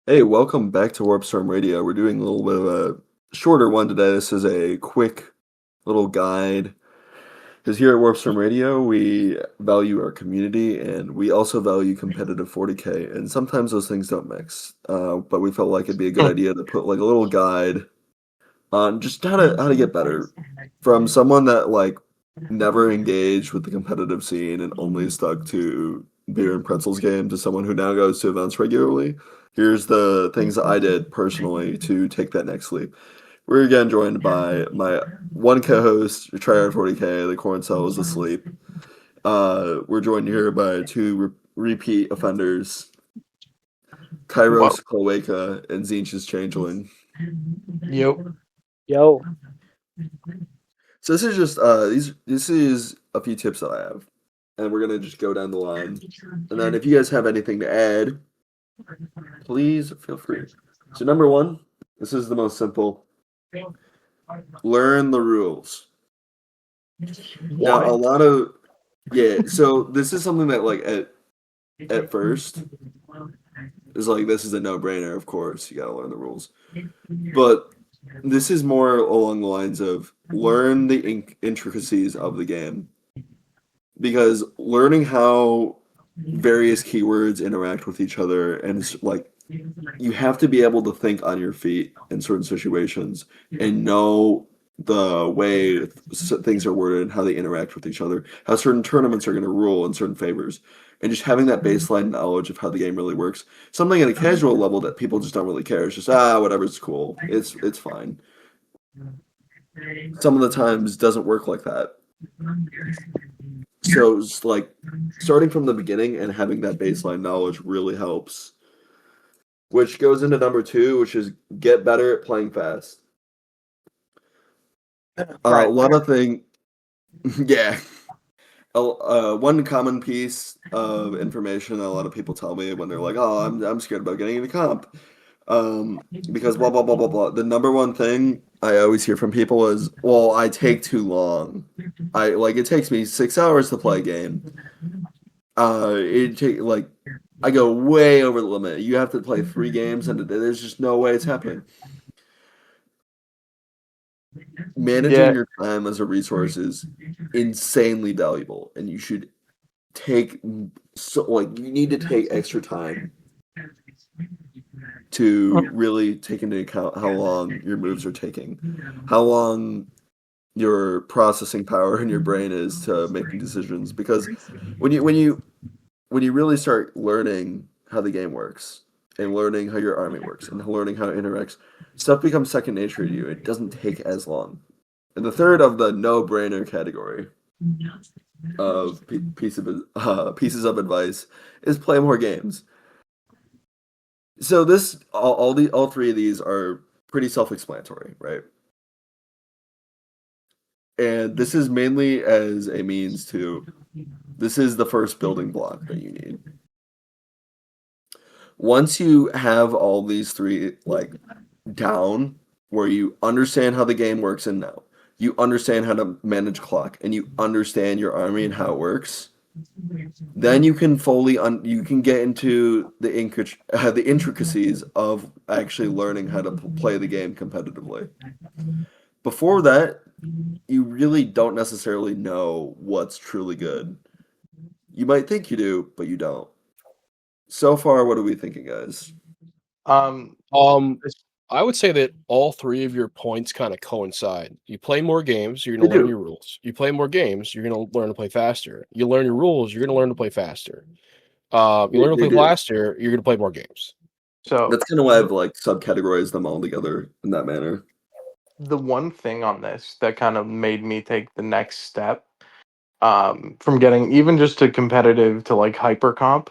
Hey, welcome back to Warp Storm Radio. We're doing a little bit of a shorter one today. This is a quick little guide. Because here at Warp Storm Radio, we value our community and we also value competitive 40K. And sometimes those things don't mix. But we felt like it'd be a good idea to put like a little guide on just how to get better from someone that like never engaged with the competitive scene and only stuck to beer and pretzels game to someone who now goes to events regularly. Here's the things that I did personally to take that next leap. We're again joined by my one co-host, Tryhard 40K. The corn cell is asleep. We're joined here by two repeat offenders, Well, Kairos Cloaca and Zinch's Changeling. yep. Yo, So this is just this is a few tips that I have, and we're gonna just go down the line. And then if you guys have anything to add, please feel free. So number one, this is the most simple. Learn the rules. Now a lot of so this is something that like at first is like this is a no-brainer, of course. You gotta learn the rules. But this is more along the lines of learn the intricacies of the game. Because learning how various keywords interact with each other and like you have to be able to think on your feet in certain situations and know the way things are worded and how they interact with each other, how certain tournaments are going to rule in certain favors, and just having that baseline knowledge of how the game really works. Something at a casual level that people just don't really care. It's just whatever, it's cool. It's fine. Some of the times doesn't work like that. So it's like starting from the beginning and having that baseline knowledge really helps. Which goes into number two, which is get better at playing fast. Right. A lot of thing, yeah. One common piece of information a lot of people tell me when they're like, "Oh, I'm scared about getting into comp," because blah blah blah blah blah. The number one thing I always hear from people is, "Well, I take too long. It takes me 6 hours to play a game. I go way over the limit. You have to play 3 games, and there's just no way it's happening." Managing Yeah. your time as a resource is insanely valuable, and you should take you need to take extra time to really take into account how long your moves are taking, how long your processing power in your brain is to making decisions. Because when you really start learning how the game works and learning how your army works and learning how it interacts, stuff becomes second nature to you. It doesn't take as long. And the third of the no-brainer category of pieces of advice is play more games. So this all three of these are pretty self-explanatory, right? And this is mainly as a means to this is the first building block that you need. Once you have all these three like down, where you understand how the game works and now you understand how to manage clock and you understand your army and how it works, then you can you can get into the intricacies of actually learning how to play the game competitively. Before that, you really don't necessarily know what's truly good. You might think you do, but you don't. So far, what are we thinking, guys? Um. I would say that all three of your points kind of coincide. You play more games, you're They going to learn do. your rules. You play more games, you're going to learn to play faster. You learn your rules, you're going to learn to play faster. You learn to They play do. faster, you're going to play more games. So That's kind of why I've like subcategorized them all together in that manner. the one thing on this that kind of made me take the next step, from getting even just to competitive to like hyper comp,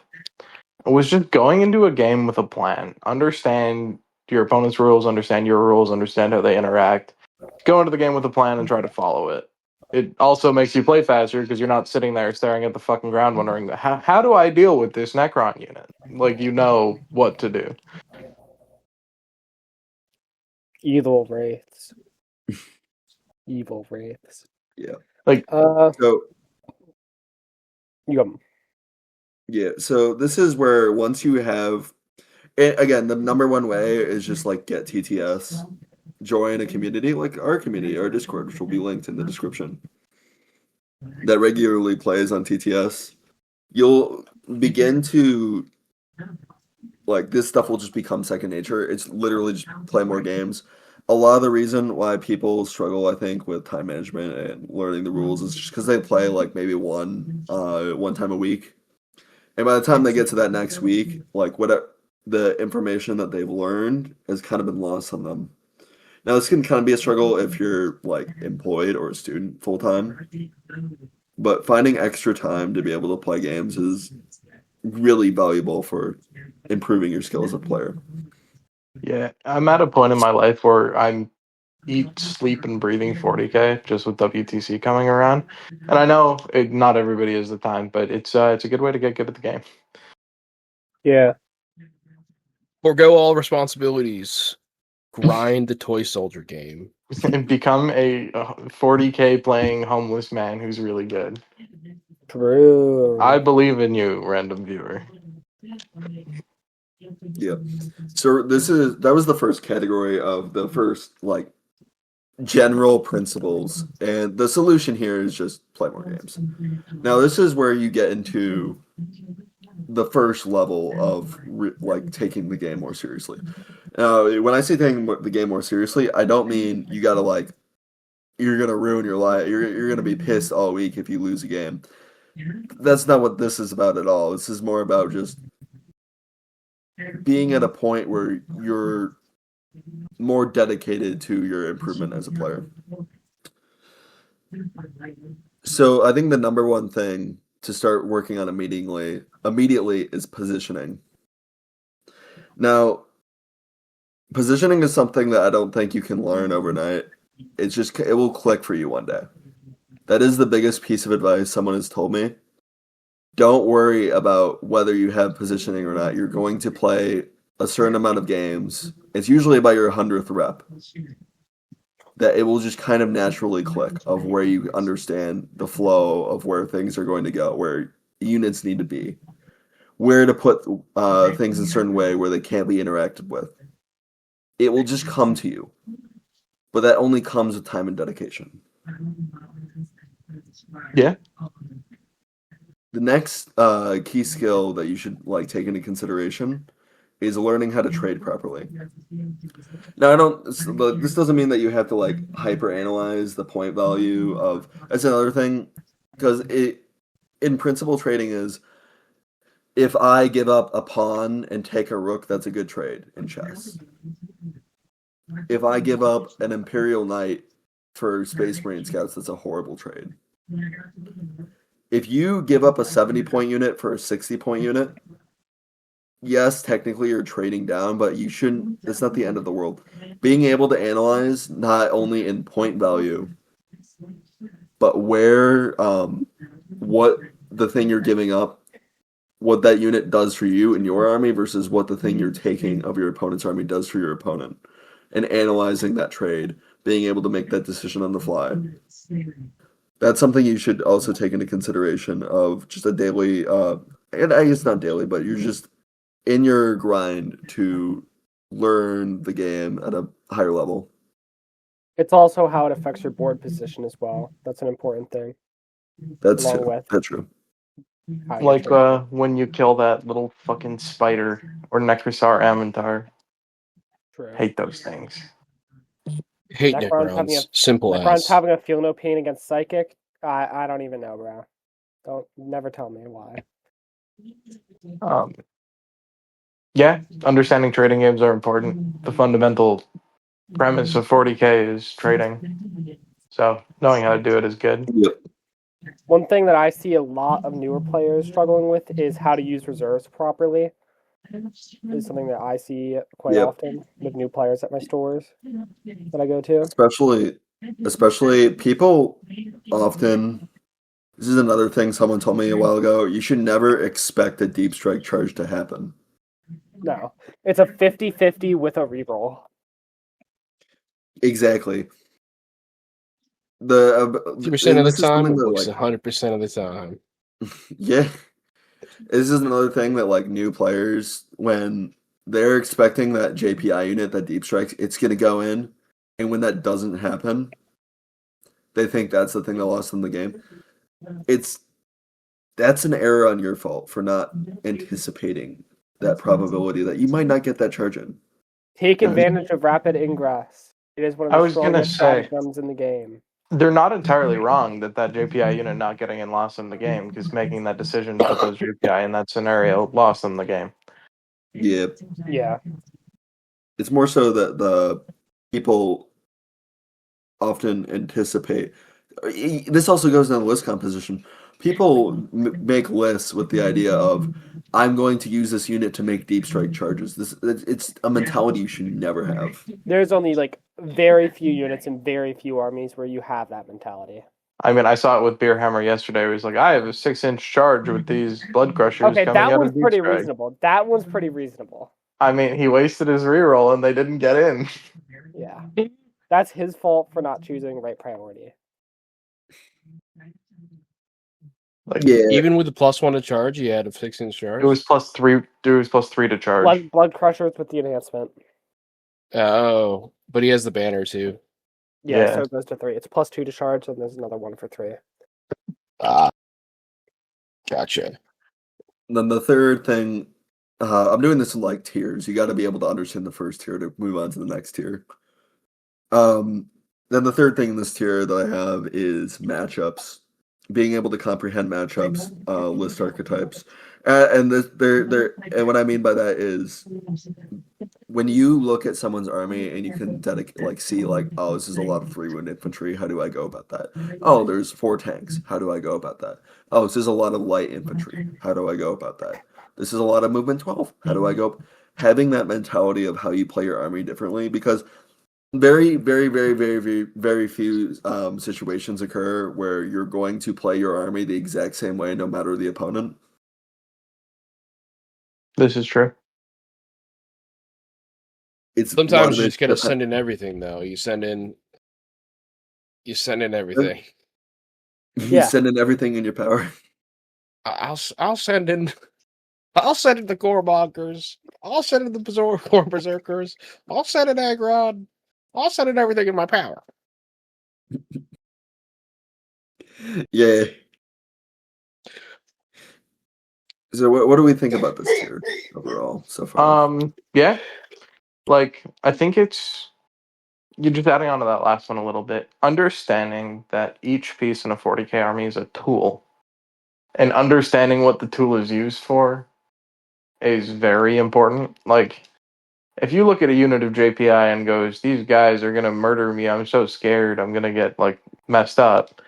was just going into a game with a plan. Understand your opponent's rules, understand your rules, understand how they interact. Go into the game with a plan and try to follow it. It also makes you play faster because you're not sitting there staring at the fucking ground wondering how do I deal with this Necron unit? Like you know what to do. evil wraiths. Evil wraiths. Yeah. Like So You got yeah. So this is where once you have again, the number one way is just like get TTS, join a community like our community, our Discord, which will be linked in the description, that regularly plays on TTS. You'll begin to like this stuff will just become second nature. It's literally just play more games. A lot of the reason why people struggle, I think, with time management and learning the rules is just because they play like maybe one time a week, and by the time they get to that next week, like whatever the information that they've learned has kind of been lost on them. Now, this can kind of be a struggle if you're like employed or a student full time, but finding extra time to be able to play games is really valuable for improving your skill as a player. Yeah, I'm at a point in my life where I'm eat, sleep, and breathing 40K just with WTC coming around. And I know not everybody has the time, but it's a good way to get good at the game. Yeah. Forgo all responsibilities. Grind the toy soldier game. And become a 40K playing homeless man who's really good. True. I believe in you, random viewer. Yeah. So that was the first category of the first like general principles, and the solution here is just play more games. Now this is where you get into the first level of like taking the game more seriously. When I say taking the game more seriously, I don't mean you gotta like you're gonna ruin your life. You're gonna be pissed all week if you lose a game. That's not what this is about at all. This is more about just being at a point where you're more dedicated to your improvement as a player. So I think the number one thing to start working on immediately is positioning. Now, positioning is something that I don't think you can learn overnight. It will click for you one day. That is the biggest piece of advice someone has told me. Don't worry about whether you have positioning or not. You're going to play a certain amount of games. It's usually about your 100th rep. That it will just kind of naturally click of where you understand the flow of where things are going to go, where units need to be, where to put things in a certain way where they can't be interacted with. It will just come to you. But that only comes with time and dedication. Yeah. The next key skill that you should like take into consideration is learning how to trade properly. Now, this doesn't mean that you have to like hyper analyze the point value of. That's another thing, because in principle trading is if I give up a pawn and take a rook, that's a good trade in chess. If I give up an Imperial Knight for Space Marine Scouts, that's a horrible trade. If you give up a 70-point unit for a 60-point unit, yes, technically you're trading down, but you shouldn't. It's not the end of the world. Being able to analyze not only in point value, but where what the thing you're giving up, what that unit does for you in your army versus what the thing you're taking of your opponent's army does for your opponent, and analyzing that trade, being able to make that decision on the fly. That's something you should also take into consideration of just a daily, and I guess not daily, but you're just in your grind to learn the game at a higher level. It's also how it affects your board position as well. That's an important thing. That's Along true. with That's true. how you Like trade. when you kill that little fucking spider or Necrosar Amintar. True. Hate those things. Hate Necron's having Necrons. Simple Necron's as. having a feel no pain against Psychic. I don't even know, bro. Never tell me why. Yeah, understanding trading games are important. The fundamental premise of 40K is trading. So knowing how to do it is good. Yep. One thing that I see a lot of newer players struggling with is how to use reserves properly. Is something that I see quite Yep. often with new players at my stores that I go to. Especially people often. This is another thing someone told me a while ago. You should never expect a deep strike charge to happen. No, it's a 50-50 with a reroll. Exactly. 50% of the this is time, something it that, works like, 100% of the time. yeah. This is another thing that like new players, when they're expecting that JPI unit, that deep strikes, it's going to go in, and when that doesn't happen, they think that's the thing that lost them the game. That's an error on your fault for not anticipating that probability that you might not get that charge in. Take advantage of rapid ingress. It is one I of the was gonna strongest say- stratagems in the game. They're not entirely wrong that JPI unit not getting in lost them the game, because making that decision to put those JPI in that scenario lost them the game. Yeah, Yeah. it's more so that the people often anticipate. This also goes into list composition. People make lists with the idea of, I'm going to use this unit to make deep strike charges. It's a mentality you should never have. There's only like very few units and very few armies where you have that mentality. I mean, I saw it with Beerhammer yesterday. Where he's like, I have a 6-inch charge with these blood crushers Okay, coming that out one's of deep pretty strike. reasonable. That one's pretty reasonable. I mean, he wasted his reroll and they didn't get in. Yeah. That's his fault for not choosing right priority. Like, Yeah, Even with the +1 to charge, he had a 6-inch charge. it was +3. It was +3 to charge. Blood crushers with the enhancement. Oh, but he has the banner too. Yeah, so it goes to 3. It's +2 to charge, and there's another one for 3. Ah, gotcha. then the third thing, I'm doing this in like tiers. You got to be able to understand the first tier to move on to the next tier. Then the third thing in this tier that I have is matchups. Being able to comprehend matchups, list archetypes, and and what I mean by that is when you look at someone's army and you can see like, oh, this is a lot of 3-wound infantry. How do I go about that? Oh, there's 4 tanks. How do I go about that? Oh, this is a lot of light infantry. How do I go about that? This is a lot of movement 12. How do I go? Having that mentality of how you play your army differently, because very, very, very, very, very, very few situations occur where you're going to play your army the exact same way no matter the opponent. This is true. It's Sometimes you just gotta send in everything, though. You send in everything. You send in everything in your power. I'll send in. I'll send in the Gorebonkers. I'll send in the Core Berserkers. I'll send in Aggron. I'll send in everything in my power. Yeah. So what do we think about this tier overall so far? Yeah. Like, I think it's, you're just adding on to that last one a little bit. Understanding that each piece in a 40k army is a tool, and understanding what the tool is used for is very important. Like, if you look at a unit of JPI and goes, these guys are gonna murder me, I'm so scared, I'm gonna get like messed up,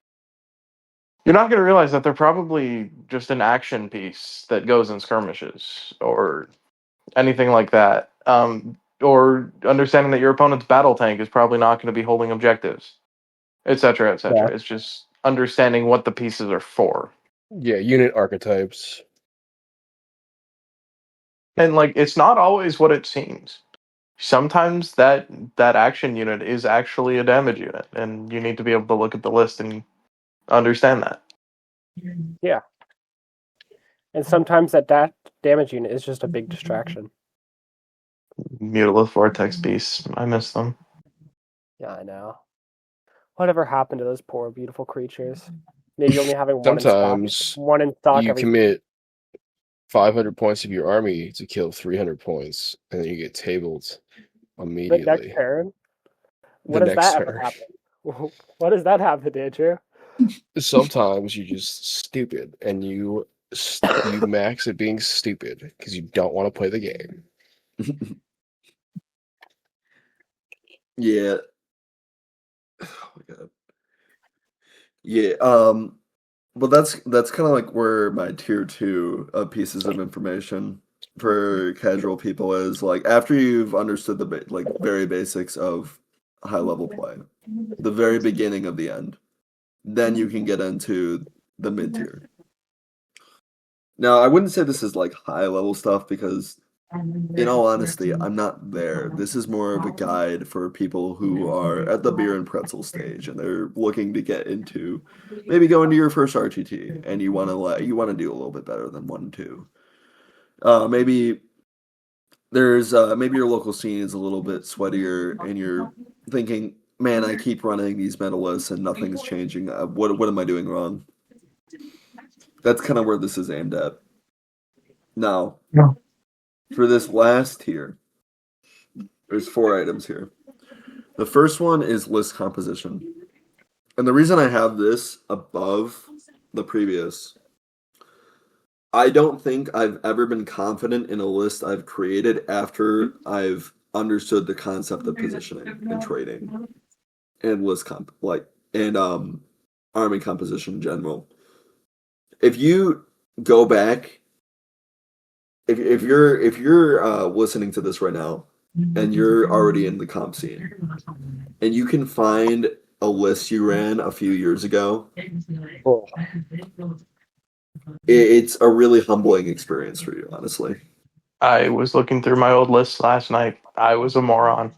you're not gonna realize that they're probably just an action piece that goes in skirmishes or anything like that. Or understanding that your opponent's battle tank is probably not going to be holding objectives, etc., etc. Yeah. It's just understanding what the pieces are for. Yeah, unit archetypes. And like, it's not always what it seems. Sometimes that action unit is actually a damage unit, and you need to be able to look at the list and understand that. Yeah. And sometimes that damage unit is just a big distraction. Mutilith Vortex beasts, I miss them. Yeah, I know. Whatever happened to those poor, beautiful creatures? Maybe only having one Sometimes in stock you every... commit 500 points of your army to kill 300 points, and then you get tabled The immediately. next turn? What The does next that ever turn. happen? What does that happen, Andrew? Sometimes you're just stupid, and you max at being stupid because you don't want to play the game. Yeah. Oh my god. Yeah. Well, that's kind of like where my tier 2 pieces of information for casual people is, like, after you've understood the very basics of high level play, the very beginning of the end, then you can get into the mid tier. Now, I wouldn't say this is like high level stuff because, in all honesty, I'm not there. This is more of a guide for people who are at the beer and pretzel stage and they're looking to get into, maybe go into your first RTT and you want to do a little bit better than 1 and 2. Maybe there's maybe your local scene is a little bit sweatier, and you're thinking, "Man, I keep running these meta lists and nothing's changing. What am I doing wrong?" That's kind of where this is aimed at. Now, No. for this last tier, there's 4 items here. The first one is list composition. And the reason I have this above the previous, I don't think I've ever been confident in a list I've created after I've understood the concept of positioning and trading and list comp and army composition in general. If you go back, if you're listening to this right now and you're already in the comp scene and you can find a list you ran a few years ago, Cool. it's a really humbling experience for you, honestly. I was looking through my old lists last night. I was a moron.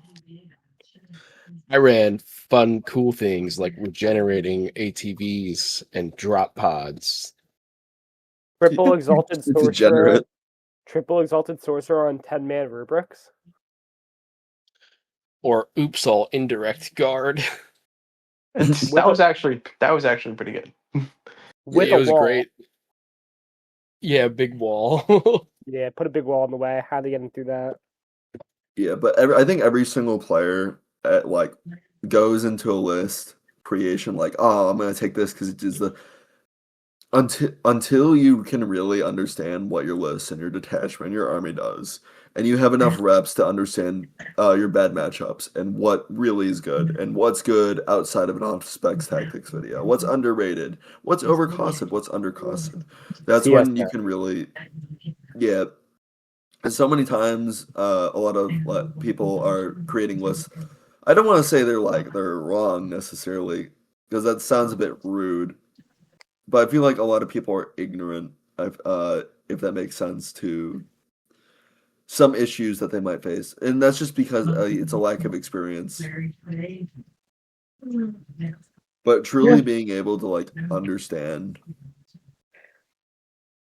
I ran fun, cool things like regenerating ATVs and drop pods. Triple Exalted It's Sorcerer. degenerate. Triple Exalted Sorcerer on 10-man rubrics. Or oops, all indirect guard. That was actually pretty good. With Yeah, it a was wall. great. Yeah, big wall. Yeah, put a big wall in the way. How they getting through that? Yeah, but I think every single player goes into a list creation like, oh, I'm gonna take this because it is the until you can really understand what your list and your detachment, your army does, and you have enough reps to understand your bad matchups and what really is good and what's good outside of an off specs tactics video, what's underrated, what's overcosted, what's undercosted. That's when you can really, yeah. And so many times, a lot of people are creating lists. I don't want to say they're wrong necessarily, because that sounds a bit rude. But I feel like a lot of people are ignorant, if that makes sense, to some issues that they might face, and that's just because it's a lack of experience. But truly being able to understand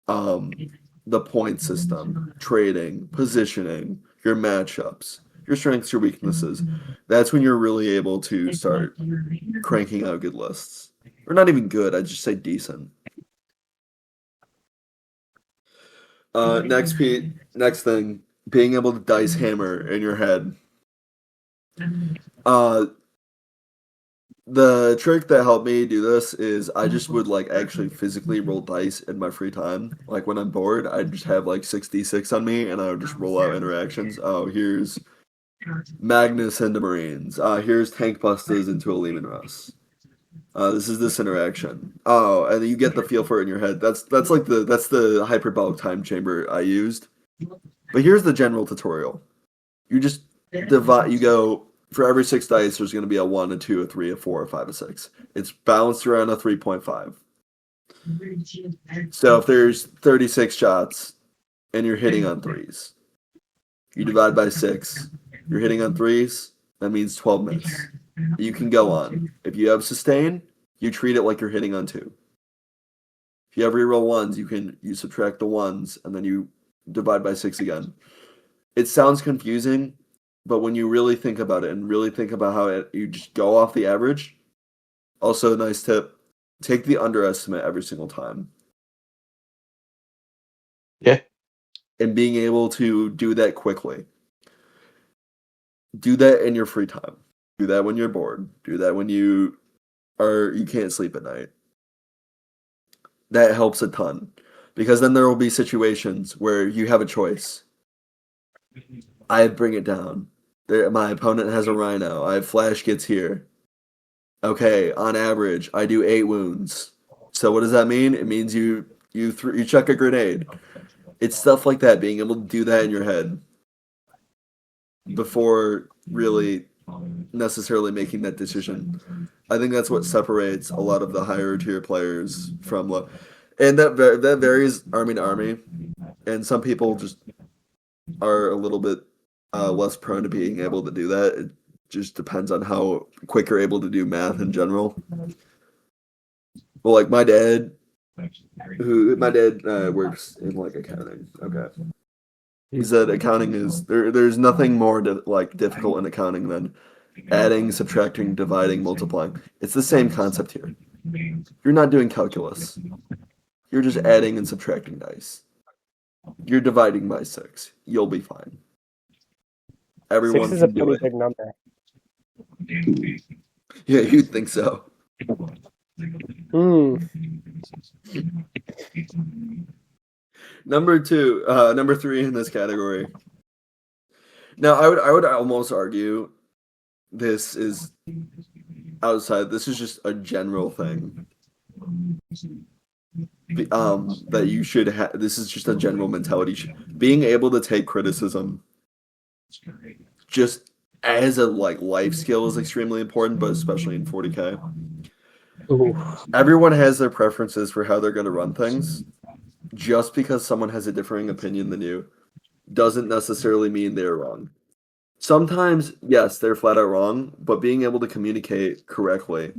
the point system, trading, positioning, your matchups, your strengths, your weaknesses, that's when you're really able to start cranking out good lists. Or not even good, I'd just say decent. Next thing, being able to dice hammer in your head. The trick that helped me do this is I just would actually physically roll dice in my free time. Like when I'm bored, I'd just have 6d6 on me and I would just roll out interactions. Oh, here's Magnus into Marines. Here's Tank Busters into a Lehman Russ. This is this interaction. Oh, and then you get the feel for it in your head. That's the hyperbolic time chamber I used. But here's the general tutorial. You just divide. You go for every 6 dice. There's going to be a 1, a 2, a 3, a 4, a 5, a 6. It's balanced around a 3.5. So if there's 36 shots and you're hitting on 3s, you divide by 6. You're hitting on 3s. That means 12 miss. You can go on. If you have sustain, you treat it like you're hitting on 2. If you have reroll 1s, you subtract the 1s and then you divide by 6 again. It sounds confusing, but when you really think about it and really think about how you just go off the average. Also, a nice tip: take the underestimate every single time. Yeah. And being able to do that quickly. Do that in your free time. Do that when you're bored. Do that when you can't sleep at night. That helps a ton. Because then there will be situations where you have a choice. I bring it down. My opponent has a rhino. I have flash gets here. Okay, on average, I do 8 wounds. So what does that mean? It means you chuck a grenade. It's stuff like that, being able to do that in your head before really necessarily making that decision. I think that's what separates a lot of the higher tier players from and that varies army to army, and some people just are a little bit less prone to being able to do that. It just depends on how quick you're able to do math in general. Well, my dad works in accounting. Okay. is that accounting is there's nothing more difficult in accounting than adding, subtracting, dividing, multiplying. It's the same concept here. You're not doing calculus. You're just adding and subtracting dice. You're dividing by 6. You'll be fine. Everyone 6 is a can do pretty it. big number. Yeah, you'd think so. Hmm. Number 3 in this category. Now, I would almost argue this is outside. This is just a general thing. That you should have. This is just a general mentality. Being able to take criticism, just as a life skill, is extremely important, but especially in 40K. Ooh. Everyone has their preferences for how they're going to run things. Just because someone has a differing opinion than you doesn't necessarily mean they're wrong. Sometimes, yes, they're flat out wrong, but being able to communicate correctly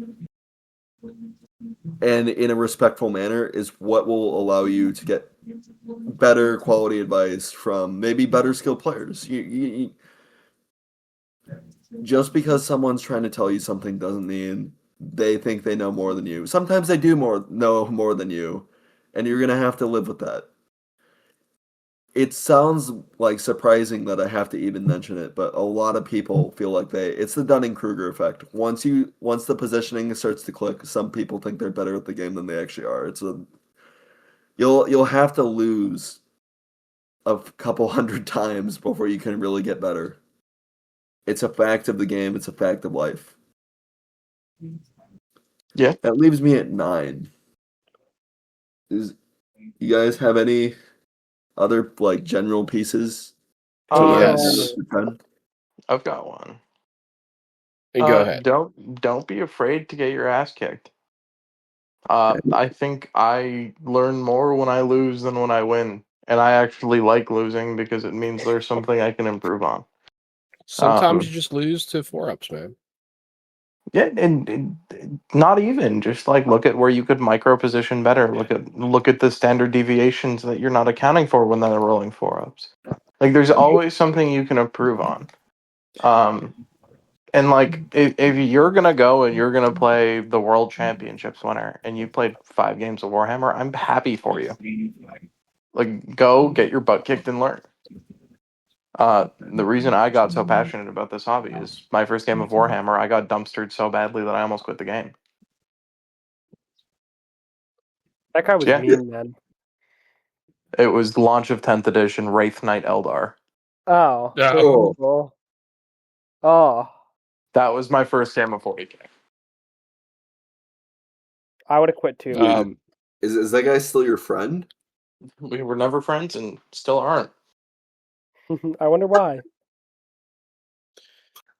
and in a respectful manner is what will allow you to get better quality advice from maybe better skilled players. Just because someone's trying to tell you something doesn't mean they think they know more than you. Sometimes they do know more than you, and you're going to have to live with that. It sounds like surprising that I have to even mention it, but a lot of people feel like it's the Dunning-Kruger effect. Once the positioning starts to click, some people think they're better at the game than they actually are. You'll have to lose a couple hundred times before you can really get better. It's a fact of the game, it's a fact of life. Yeah. That leaves me at 9. You guys have any other general pieces to Yes. 10? I've got one. Go ahead. Don't be afraid to get your ass kicked. I think I learn more when I lose than when I win, and I actually like losing because it means there's something I can improve on. Sometimes you just lose to 4-ups, man. Yeah, and not even just look at where you could micro position better. Look at the standard deviations that you're not accounting for when they're rolling 4-ups. There's always something you can improve on. And if you're gonna go and you're gonna play the World Championships winner and you played 5 games of Warhammer, I'm happy for you. Go get your butt kicked and learn. The reason I got so passionate about this hobby is my first game of Warhammer, I got dumpstered so badly that I almost quit the game. That guy was Yeah. mean, man. It was the launch of 10th edition Wraith Knight Eldar. Oh. Oh. Oh. That was my first game of 40K. I would have quit too. Is that guy still your friend? We were never friends and still aren't. I wonder why.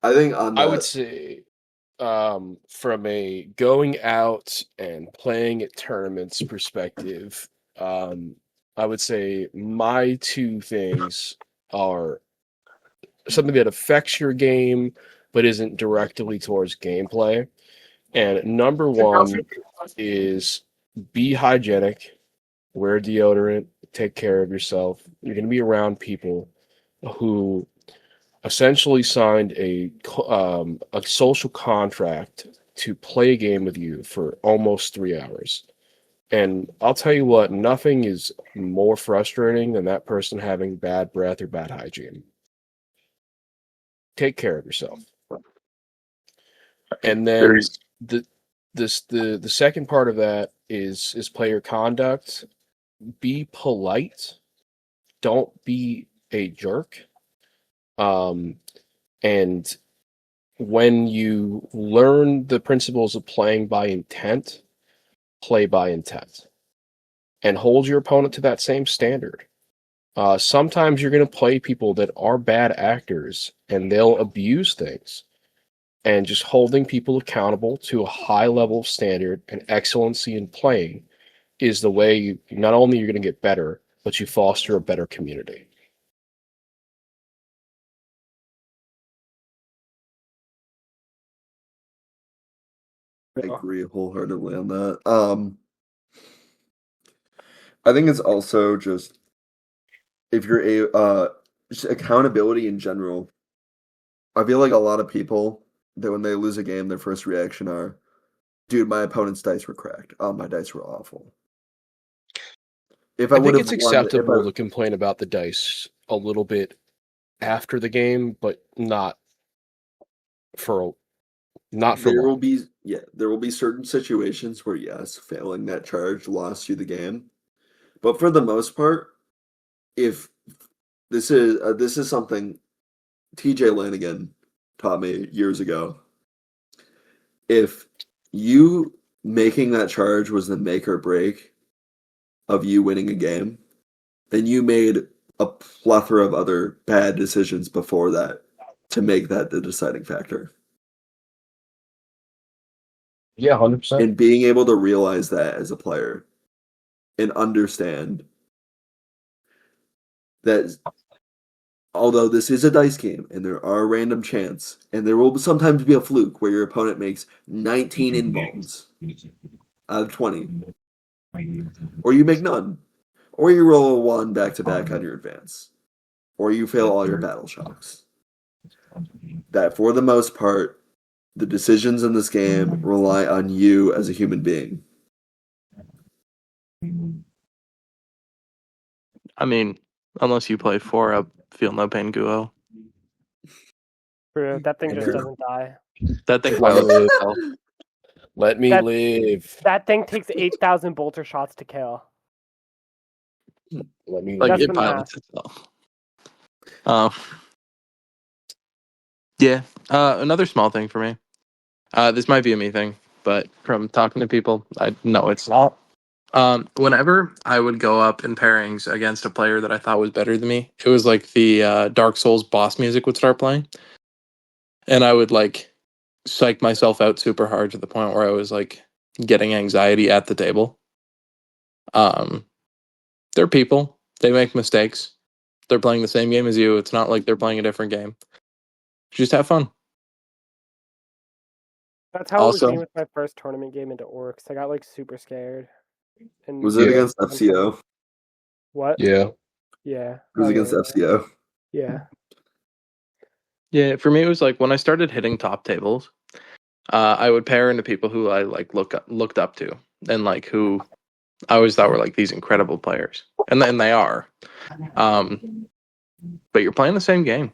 I think on I that, would say, from a going out and playing at tournaments perspective, I would say my 2 things are something that affects your game but isn't directly towards gameplay. And number 1 is be hygienic, wear deodorant, take care of yourself. You're going to be around people who essentially signed a social contract to play a game with you for almost 3 hours. And I'll tell you what, nothing is more frustrating than that person having bad breath or bad hygiene. Take care of yourself. And then the second part of that is player conduct. Be polite. Don't be a jerk. And when you learn the principles of playing by intent, play by intent. And hold your opponent to that same standard. Sometimes you're going to play people that are bad actors and they'll abuse things. And just holding people accountable to a high level of standard and excellency in playing is the way not only you're going to get better, but you foster a better community. I agree wholeheartedly on that. I think it's also just if you're just accountability in general. I feel like a lot of people that when they lose a game, their first reaction are, "Dude, my opponent's dice were cracked. Oh, my dice were awful." If I I would think have it's won, if acceptable I, to complain about the dice a little bit after the game, but not for there will long. be certain situations where yes, failing that charge lost you the game, but for the most part, if this is something TJ Lanigan taught me years ago. If you making that charge was the make or break of you winning a game, then you made a plethora of other bad decisions before that to make that the deciding factor. Yeah, 100%. And being able to realize that as a player and understand that although this is a dice game and there are random chance and there will sometimes be a fluke where your opponent makes 19 involves out of 20, or you make none, or you roll a 1 back to back on your advance, or you fail all your battle shocks. That for the most part, the decisions in this game rely on you as a human being. I mean, unless you play 4-up Feel No Pain Guo. True, that thing just True. doesn't die. That thing Let pilots me live. itself. Let me live. That thing takes 8,000 bolter shots to kill. Let me Like That's live. it the math. pilots itself. Yeah. Another small thing for me. This might be a me thing, but from talking to people, I know it's not. Whenever I would go up in pairings against a player that I thought was better than me, it was like the Dark Souls boss music would start playing, and I would like psych myself out super hard to the point where I was like getting anxiety at the table. They're people. They make mistakes. They're playing the same game as you. It's not like they're playing a different game. Just have fun. That's how it was Also, me with my first tournament game into Orcs. I got like super scared. And Was it Yeah. against FCO? what? Yeah. Yeah. It was Oh, against yeah, FCO. yeah. yeah, for me it was like when I started hitting top tables, I would pair into people who I like looked up to, and like who I always thought were like these incredible players, and then they are. But you're playing the same game,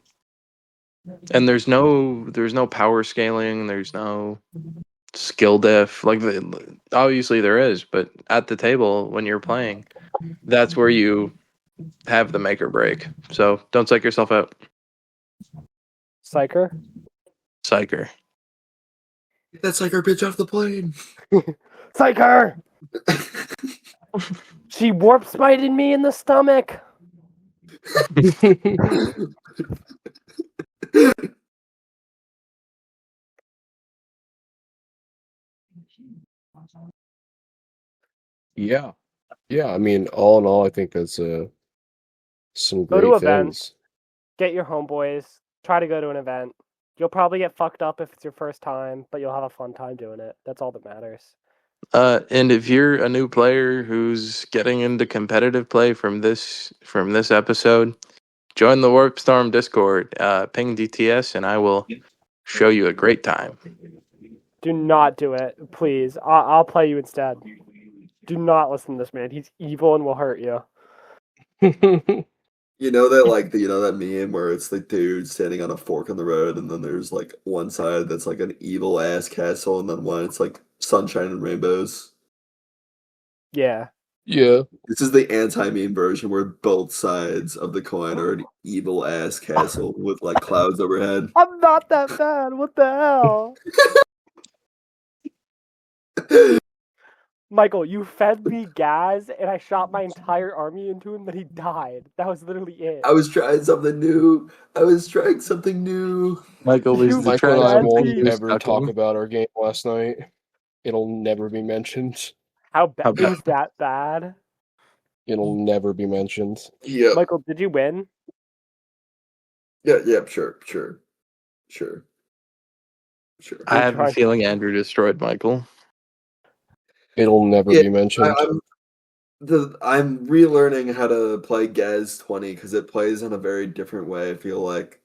and there's no power scaling. There's no skill diff. Like obviously there is, but at the table when you're playing, that's where you have the make or break. So don't psych yourself out, Psyker? psycher. That's like our bitch off the plane. Psyker! She warp spited me in the stomach. Yeah. Yeah. I mean, all in all, I think that's some Go to great events. things. Get your homeboys. Try to go to an event. You'll probably get fucked up if it's your first time, but you'll have a fun time doing it. That's all that matters. And if you're a new player who's getting into competitive play from this episode, join the Warp Storm Discord. Ping DTS, and I will show you a great time. Do not do it, please. I'll play you instead. Do not listen to this man. He's evil and will hurt you. You know that meme where it's the dude standing on a fork in the road, and then there's like one side that's like an evil ass castle, and then one it's like sunshine and rainbows. Yeah. Yeah. This is the anti-meme version where both sides of the coin are an evil ass castle with like clouds overhead. I'm not that bad. What the hell? Michael, you fed me gas and I shot my entire army into him, but he died. That was literally it. I was trying something new. Michael was the Michael and I Let's won't see. ever talk about our game last night. It'll never be mentioned. How bad? How It bad? was that bad? It'll never be mentioned. Yeah. Michael, did you win? Yeah, sure. I have a feeling Andrew destroyed Michael. It'll never Yeah, be mentioned. I'm relearning how to play Gaz 20 because it plays in a very different way. I feel like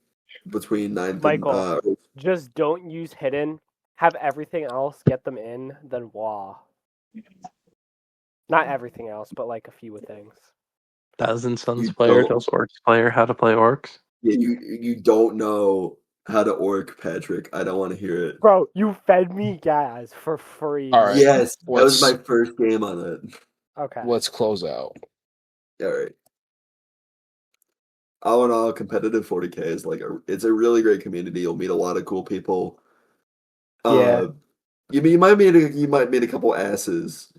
between ninth and Michael. Just don't use hidden. Have everything else get them in, then wah. Not everything else, but like a few things. Thousand Suns You player don't- tells Orcs player how to play Orcs. yeah, you don't know how to orc, Patrick. I don't want to hear it. Bro, you fed me Gaz for free. All right. Yes, that was Let's- my first game on it. Okay. Let's close out. All right. All in all, competitive 40K is it's a really great community. You'll meet a lot of cool people. Yeah. You might meet a couple asses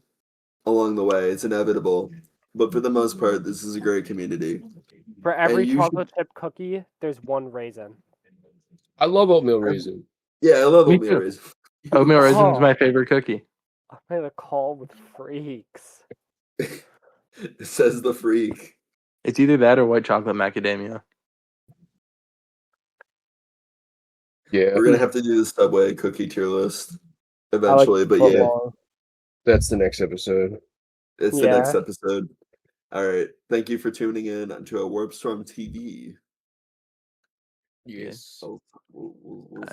along the way. It's inevitable, but for the most part, this is a great community. For every you chocolate chip cookie, there's one raisin. I love oatmeal raisin. Yeah, I love Me oatmeal too. raisin. Oatmeal raisin's Oh. my favorite cookie. I made a call with freaks. It says the freak. It's either that or white chocolate macadamia. Yeah, We're gonna have to do the Subway cookie tier list I like eventually, but yeah, footlong. that's the next episode. it's the next Yeah. episode. All right, thank you for tuning in to a Warp Storm TV. Yes. So we'll